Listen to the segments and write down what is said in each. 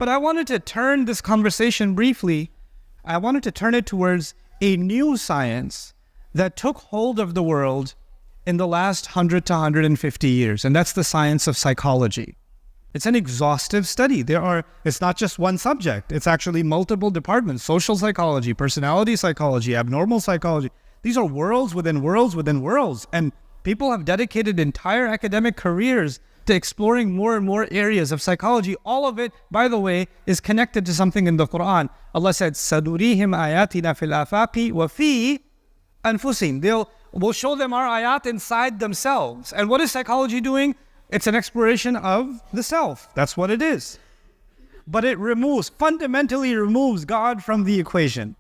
But I wanted to turn this conversation briefly, I wanted to turn it towards a new science that took hold of the world in the last 100 to 150 years, and that's the science of psychology. It's an exhaustive study. It's not just one subject. It's actually multiple departments: social psychology, personality psychology, abnormal psychology. These are worlds within worlds within worlds. And people have dedicated entire academic careers to exploring more and more areas of psychology. All of it, by the way, is connected to something in the Qur'an. Allah said, "Sadurihim ayatina fil afaqi wa fi anfusihim." We'll show them our ayat inside themselves. And what is psychology doing? It's an exploration of the self. That's what it is. But it fundamentally removes God from the equation.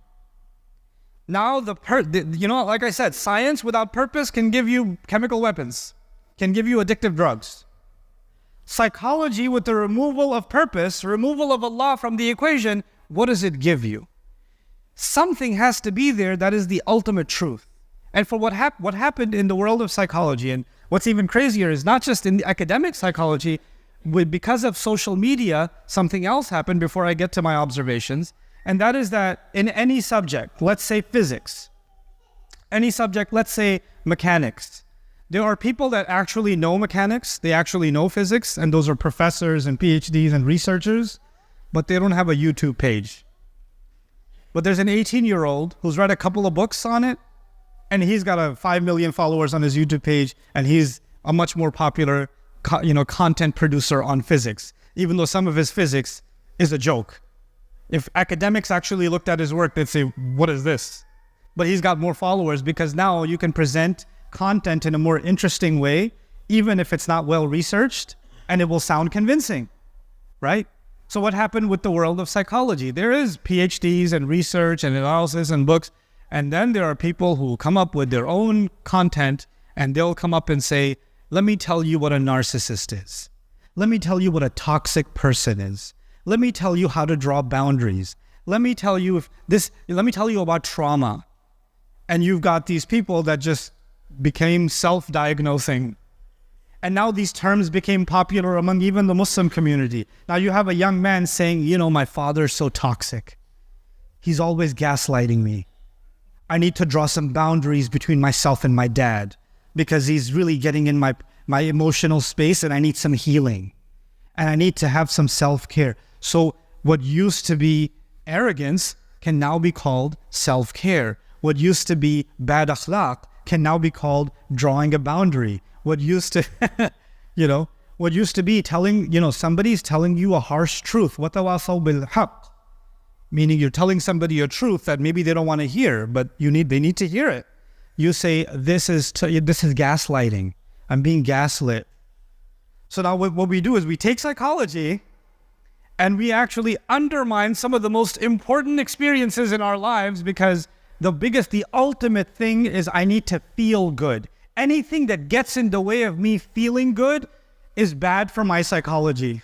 Now, like I said, science without purpose can give you chemical weapons, can give you addictive drugs. Psychology with the removal of purpose, removal of Allah from the equation, what does it give you? Something has to be there that is the ultimate truth. And for what happened in the world of psychology, and what's even crazier is not just in the academic psychology, because of social media, something else happened before I get to my observations. And that is that in any subject, let's say physics, any subject, let's say mechanics, there are people that actually know mechanics, they actually know physics, and those are professors and PhDs and researchers, but they don't have a YouTube page. But there's an 18-year-old who's read a couple of books on it, and he's got 5 million followers on his YouTube page, and he's a much more popular content producer on physics, even though some of his physics is a joke. If academics actually looked at his work, they'd say, what is this? But he's got more followers because now you can present content in a more interesting way, even if it's not well researched, and it will sound convincing, right? So what happened with the world of psychology? There is PhDs and research and analysis and books, and then there are people who come up with their own content, and they'll come up and say, let me tell you what a narcissist is. Let me tell you what a toxic person is. Let me tell you how to draw boundaries. Let me tell you about trauma. And you've got these people that just became self-diagnosing. And now these terms became popular among even the Muslim community. Now you have a young man saying, my father's so toxic. He's always gaslighting me. I need to draw some boundaries between myself and my dad because he's really getting in my emotional space, and I need some healing. And I need to have some self-care. So what used to be arrogance can now be called self-care. What used to be bad akhlaq can now be called drawing a boundary. What used to, what used to be telling, somebody's telling you a harsh truth. وَتَوَاصَوْا بِالْحَقِّ. Meaning you're telling somebody a truth that maybe they don't want to hear, but they need to hear it. You say, this is gaslighting. I'm being gaslit. So now what we do is we take psychology and we actually undermine some of the most important experiences in our lives, because the ultimate thing is I need to feel good. Anything that gets in the way of me feeling good is bad for my psychology.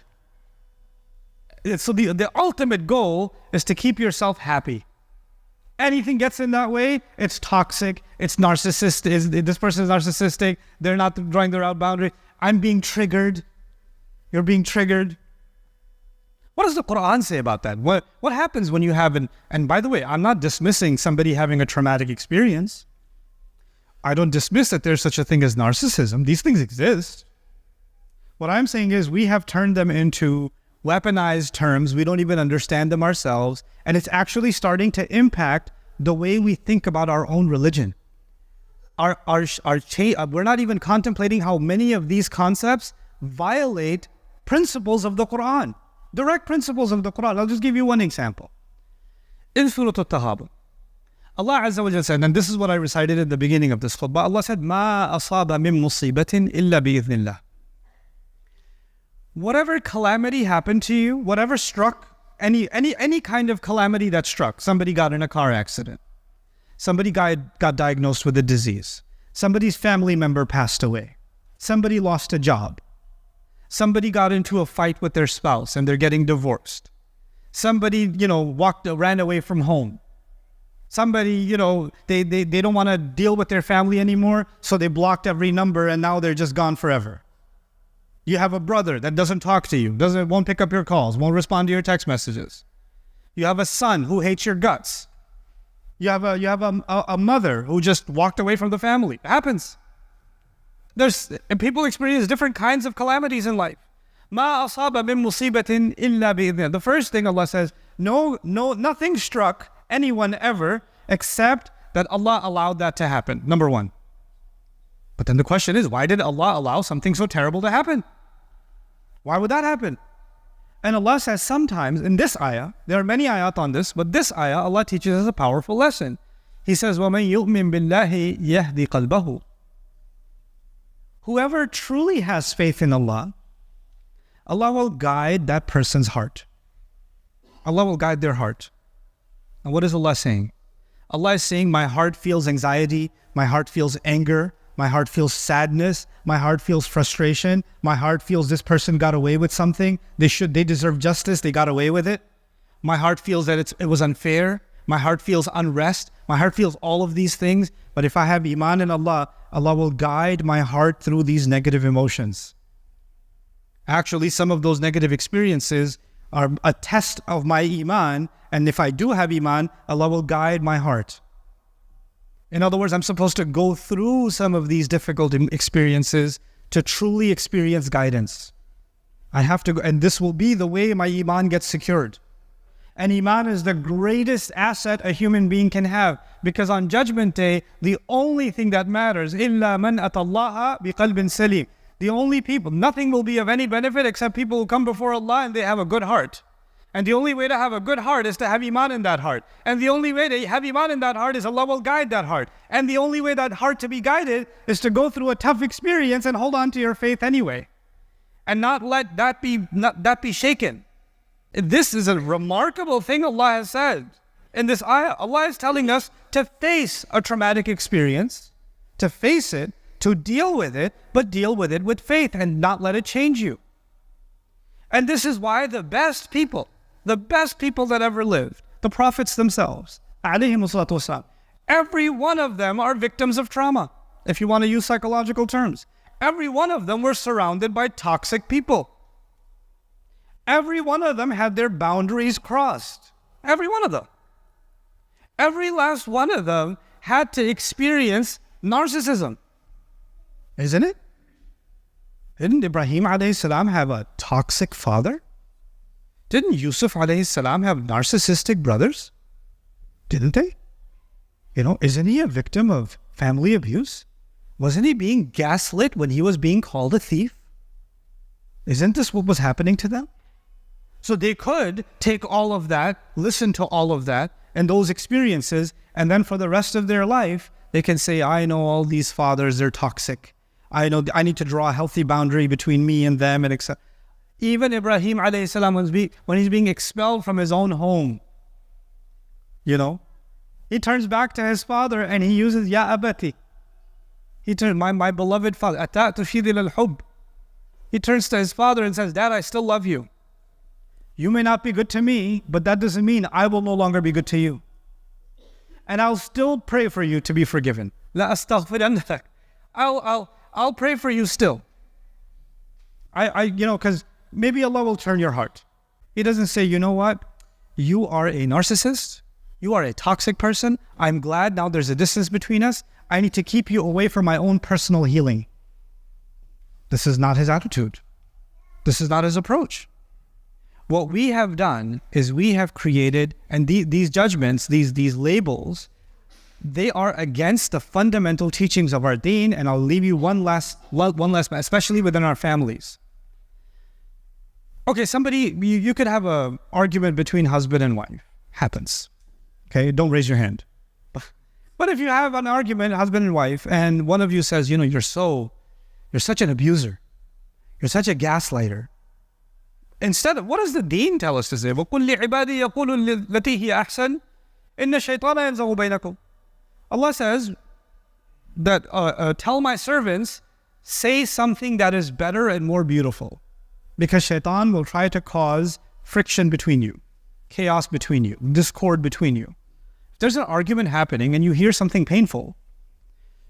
So the ultimate goal is to keep yourself happy. Anything gets in that way, it's toxic, it's narcissistic, this person is narcissistic, they're not drawing their out boundary. I'm being triggered. You're being triggered. What does the Qur'an say about that? What happens when you have and by the way, I'm not dismissing somebody having a traumatic experience. I don't dismiss that there's such a thing as narcissism. These things exist. What I'm saying is we have turned them into weaponized terms. We don't even understand them ourselves. And it's actually starting to impact the way we think about our own religion. We're not even contemplating how many of these concepts violate principles of the Qur'an, direct principles of the Qur'an. I'll just give you one example. In Surah At-Taghabun, Allah Azza wa Jalla said, and this is what I recited at the beginning of this khutbah, Allah said, مَا أَصَابَ مِن مُصِيبَةٍ إِلَّا بِإِذْنِ اللَّهِ. Whatever calamity happened to you, whatever struck, any kind of calamity that struck, somebody got in a car accident, somebody got diagnosed with a disease, somebody's family member passed away, somebody lost a job, somebody got into a fight with their spouse and they're getting divorced, somebody, ran away from home, somebody, they don't want to deal with their family anymore, so they blocked every number and now they're just gone forever. You have a brother that doesn't talk to you, won't pick up your calls, won't respond to your text messages. You have a son who hates your guts. You have a mother who just walked away from the family. It happens. People experience different kinds of calamities in life. مَا أَصَابَ مِن مُصِيبَةٍ إِلَّا بِإِذْنِ. The first thing Allah says, nothing struck anyone ever except that Allah allowed that to happen. Number one. But then the question is, why did Allah allow something so terrible to happen? Why would that happen? And Allah says sometimes in this ayah, there are many ayat on this, but this ayah, Allah teaches us a powerful lesson. He says, وَمَن يُؤْمِن بِاللَّهِ يَهْدِ قَلْبَهُ. Whoever truly has faith in Allah, Allah will guide that person's heart. Allah will guide their heart. And what is Allah saying? Allah is saying, my heart feels anxiety, my heart feels anger, my heart feels sadness, my heart feels frustration, my heart feels this person got away with something, they deserve justice, they got away with it. My heart feels that it was unfair, my heart feels unrest, my heart feels all of these things. But if I have iman in Allah, Allah will guide my heart through these negative emotions. Actually, some of those negative experiences are a test of my iman, and if I do have iman, Allah will guide my heart. In other words, I'm supposed to go through some of these difficult experiences to truly experience guidance. I have to go, and this will be the way my iman gets secured. And iman is the greatest asset a human being can have, because on Judgment Day, the only thing that matters, إِلَّا مَنْ أَتَى اللَّهَ بِقَلْبٍ سَلِيمٍ. The only people, nothing will be of any benefit except people who come before Allah and they have a good heart. And the only way to have a good heart is to have iman in that heart. And the only way to have iman in that heart is Allah will guide that heart. And the only way that heart to be guided is to go through a tough experience and hold on to your faith anyway. And not let that be shaken. This is a remarkable thing Allah has said. In this ayah, Allah is telling us to face a traumatic experience, to face it, to deal with it, but deal with it with faith and not let it change you. And this is why the best people that ever lived, the prophets themselves, every one of them are victims of trauma, if you want to use psychological terms. Every one of them were surrounded by toxic people. Every one of them had their boundaries crossed. Every one of them. Every last one of them had to experience narcissism. Isn't it? Didn't Ibrahim alayhi salam have a toxic father? Didn't Yusuf alayhi salam have narcissistic brothers? Didn't they? Isn't he a victim of family abuse? Wasn't he being gaslit when he was being called a thief? Isn't this what was happening to them? So they could take all of that, listen to all of that, and those experiences, and then for the rest of their life, they can say, I know all these fathers, they're toxic. I know I need to draw a healthy boundary between me and them, and etc. Even Ibrahim alayhi salam, when he's being expelled from his own home, he turns back to his father and he uses Ya Abati. He turns, my beloved father, Ata'tu fidil al-hub. He turns to his father and says, Dad, I still love you. You may not be good to me, but that doesn't mean I will no longer be good to you. And I'll still pray for you to be forgiven. La astaghfiranna lak. I'll pray for you still. Because maybe Allah will turn your heart. He doesn't say, you know what? You are a narcissist. You are a toxic person. I'm glad now there's a distance between us. I need to keep you away from my own personal healing. This is not his attitude. This is not his approach. What we have done is we have created, and these judgments, these labels, they are against the fundamental teachings of our deen. And I'll leave you one last, especially within our families. Okay, you could have an argument between husband and wife. Happens. Okay, don't raise your hand. But if you have an argument, husband and wife, and one of you says, you're such an abuser. You're such a gaslighter. Instead of, what does the deen tell us to say? وَقُلْ لِعِبَادِي يَقُولُ الَّتِي هِيَ أَحْسَنُ إِنَّ الشَّيْطَانَ يَنزَغُ بَيْنَكُمْ. Allah says that tell my servants, say something that is better and more beautiful. Because shaitan will try to cause friction between you, chaos between you, discord between you. If there's an argument happening and you hear something painful,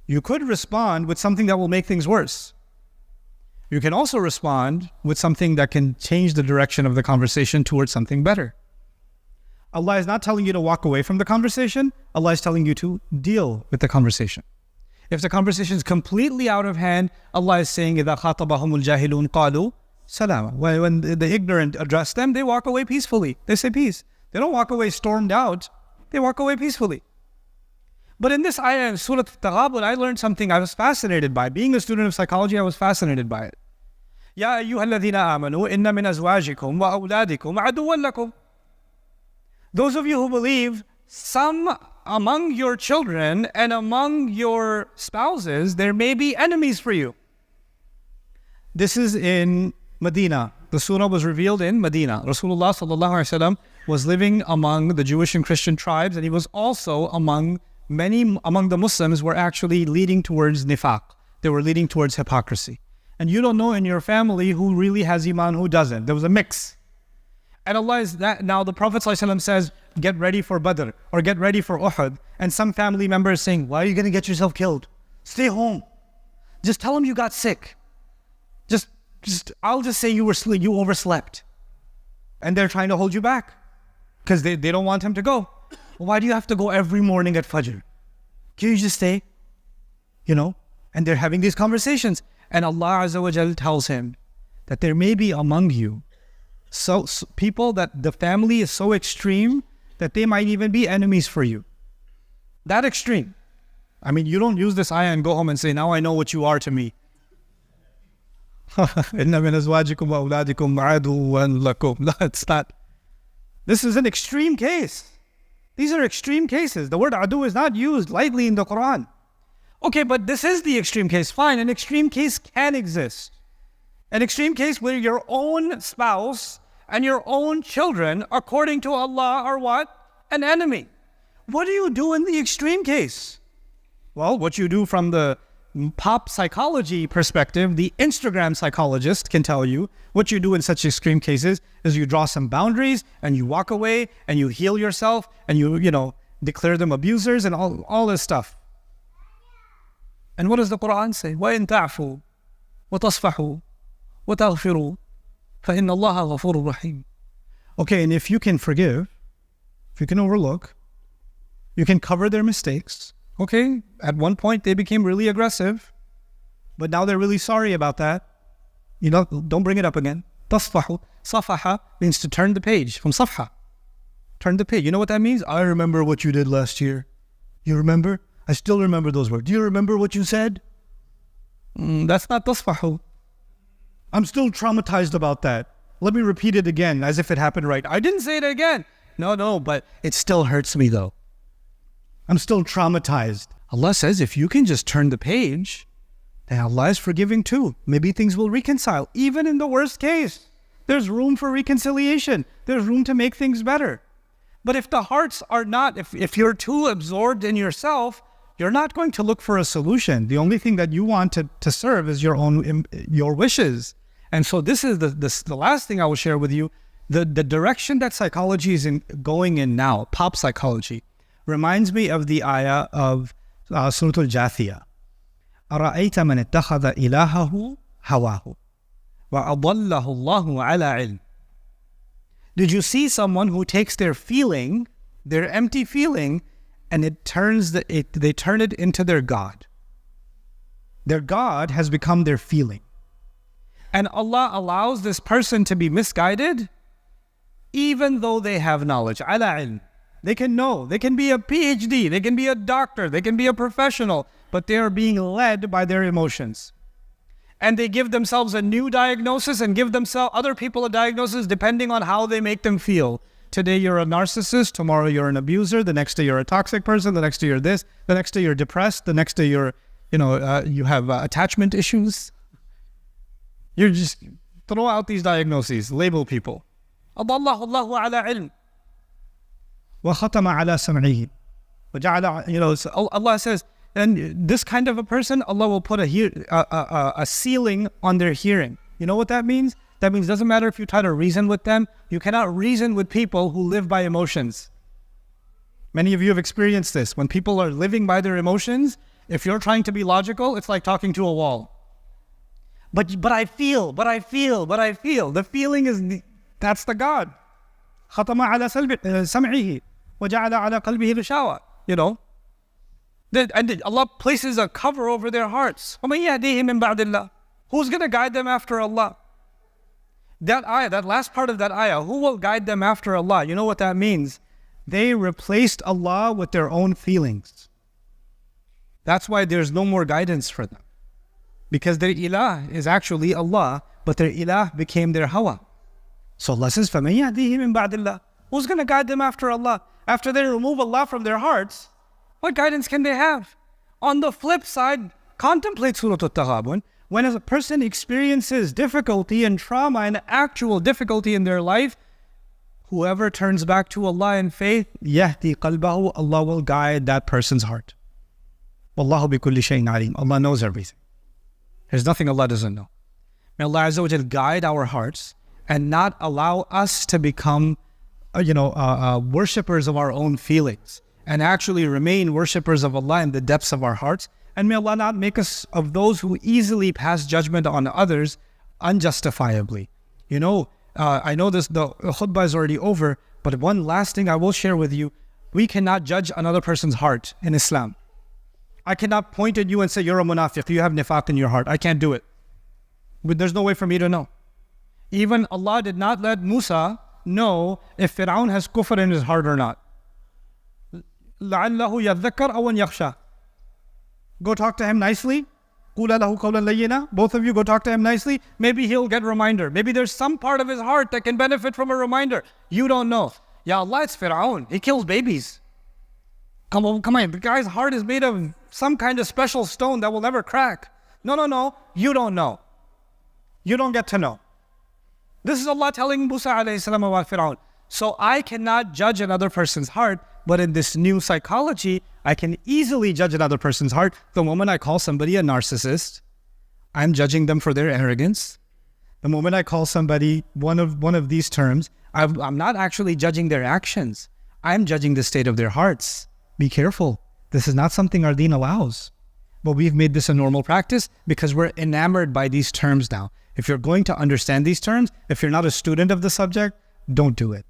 you could respond with something that will make things worse. You can also respond with something that can change the direction of the conversation towards something better. Allah is not telling you to walk away from the conversation. Allah is telling you to deal with the conversation. If the conversation is completely out of hand, Allah is saying, إِذَا خَاطَبَهُمُ الْجَاهِلُونَ قَالُوا سَلَامًا. When the ignorant address them, they walk away peacefully. They say peace. They don't walk away stormed out. They walk away peacefully. But in this ayah in Surah Al-Taghabun, I learned something I was fascinated by. Being a student of psychology, I was fascinated by it. يَا أَيُّهَا الَّذِينَ آمَنُوا إِنَّ مِنْ أَزْوَاجِكُمْ وَأَوْلَادِكُمْ عَدُوًّا لَكُمْ. Those of you who believe, some among your children and among your spouses, there may be enemies for you. This is in Medina. The surah was revealed in Medina. Rasulullah ﷺ was living among the Jewish and Christian tribes, and he was also among the Muslims were actually leading towards nifaq. They were leading towards hypocrisy. And you don't know in your family who really has iman, who doesn't. There was a mix. And Allah is that. Now the Prophet ﷺ says, get ready for Badr or get ready for Uhud. And some family members saying, why are you going to get yourself killed? Stay home. Just tell them you got sick. I'll just say you overslept. And they're trying to hold you back because they don't want him to go. Well, why do you have to go every morning at Fajr? Can you just stay? And they're having these conversations. And Allah Azza wa Jal tells him that there may be among you so people that the family is so extreme that they might even be enemies for you. That extreme. I mean, you don't use this ayah and go home and say, now I know what you are to me. إِنَّ مِنْ أَزْوَاجِكُمْ وَأَوْلَادِكُمْ عَدُوًّا لَكُمْ. No, it's not. This is an extreme case. These are extreme cases. The word adu is not used lightly in the Qur'an. Okay, but this is the extreme case. Fine, an extreme case can exist. An extreme case where your own spouse and your own children, according to Allah, are what? An enemy. What do you do in the extreme case? Well, what you do from the pop psychology perspective, the Instagram psychologist can tell you what you do in such extreme cases is you draw some boundaries and you walk away and you heal yourself and you declare them abusers and all this stuff. And what does the Qur'an say? وَإِن تَعْفُوا وَتَصْفَحُوا وَتَغْفِرُوا فَإِنَّ اللَّهَ غَفُورٌ رَحِيمٌ. Okay, and if you can forgive, if you can overlook, you can cover their mistakes. Okay, at one point they became really aggressive, but now they're really sorry about that. Don't bring it up again. Tasfahu. Safaha means to turn the page, from safha. Turn the page. You know what that means? I remember what you did last year. You remember? I still remember those words. Do you remember what you said? That's not tasfahu. I'm still traumatized about that. Let me repeat it again as if it happened right. I didn't say it again. No, but it still hurts me though. I'm still traumatized. Allah says if you can just turn the page, then Allah is forgiving too. Maybe things will reconcile. Even in the worst case, there's room for reconciliation. There's room to make things better. But if the hearts are not, if you're too absorbed in yourself, you're not going to look for a solution. The only thing that you want to serve is your wishes. And so this is the last thing I will share with you. The direction that psychology is going in now, pop psychology, reminds me of the ayah of Surah Al-Jathiyah. أَرَأَيْتَ مَنِ اتَّخَذَ إِلَهَهُ هَوَاهُ وَأَضَلَّهُ اللَّهُ عَلَىٰ عِلْمٍ. Did you see someone who takes their feeling, their empty feeling, and they turn it into their God? Their God has become their feeling. And Allah allows this person to be misguided even though they have knowledge. عَلَىٰ عِلْمٍ. They can know, they can be a PhD, they can be a doctor, they can be a professional, but they are being led by their emotions. And they give themselves a new diagnosis and give other people a diagnosis depending on how they make them feel. Today you're a narcissist, tomorrow you're an abuser, the next day you're a toxic person, the next day you're this, the next day you're depressed, the next day you're, you have attachment issues. You just throw out these diagnoses, label people. أَضَلَّهُ اللَّهُ عَلَىٰ عِلْمٍ وَخَتَمَ عَلَىٰ سَمْعِهِ. So Allah says, and this kind of a person, Allah will put a ceiling on their hearing. You know what that means? That means it doesn't matter if you try to reason with them. You cannot reason with people who live by emotions. Many of you have experienced this. When people are living by their emotions, if you're trying to be logical, it's like talking to a wall. But I feel. The feeling is, that's the God. ختم على سمعه وجعل على قلبه غشاوة. You know? And Allah places a cover over their hearts. وَمَن يَهْدِيهِ مِن بَعْدِ اللَّهِ. Who's going to guide them after Allah? That ayah, that last part of that ayah, who will guide them after Allah? You know what that means? They replaced Allah with their own feelings. That's why there's no more guidance for them. Because their ilah is actually Allah, but their ilah became their hawa. So Allah says, فَمَن يَهْدِيهِ مِن بَعْدِ اللَّهِ. Who's going to guide them after Allah? After they remove Allah from their hearts, what guidance can they have? On the flip side, contemplate Surah Al-Taghabun. When a person experiences difficulty and trauma and actual difficulty in their life, whoever turns back to Allah in faith, يَهْدِي قَلْبَهُ, Allah will guide that person's heart. وَاللَّهُ بِكُلِّ شَيْءٍ عَلِيمٌ. Allah knows everything. There's nothing Allah doesn't know. May Allah Azza wa Jal guide our hearts and not allow us to become, worshippers of our own feelings, and actually remain worshippers of Allah in the depths of our hearts. And may Allah not make us of those who easily pass judgment on others unjustifiably. I know the khutbah is already over, but one last thing I will share with you. We cannot judge another person's heart in Islam. I cannot point at you and say, you're a munafiq, you have nifaq in your heart. I can't do it. But there's no way for me to know. Even Allah did not let Musa know if Fir'aun has kufr in his heart or not. لَعَلَّهُ يَذَّكَّرْ أَوْ أَنْ يَخْشَى. Go talk to him nicely. قُولَ لَهُ قَوْلًا لَيِّنًا. Both of you go talk to him nicely. Maybe he'll get a reminder. Maybe there's some part of his heart that can benefit from a reminder. You don't know. Ya Allah, it's Fir'aun. He kills babies. Come on. The guy's heart is made of some kind of special stone that will never crack. No. You don't know. You don't get to know. This is Allah telling Musa alayhi salam about Fir'aun. So I cannot judge another person's heart, but in this new psychology, I can easily judge another person's heart. The moment I call somebody a narcissist, I'm judging them for their arrogance. The moment I call somebody one of these terms, I'm not actually judging their actions. I'm judging the state of their hearts. Be careful. This is not something our deen allows. But we've made this a normal practice because we're enamored by these terms now. If you're going to understand these terms, if you're not a student of the subject, don't do it.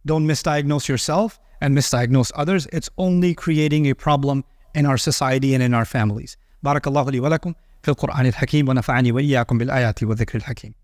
Don't misdiagnose yourself and misdiagnose others. It's only creating a problem in our society and in our families. Barakallahu li wa lakum fil Qur'an al-Hakim wa nafa'ani wa iyyakum bil ayati wa dhikril hakim.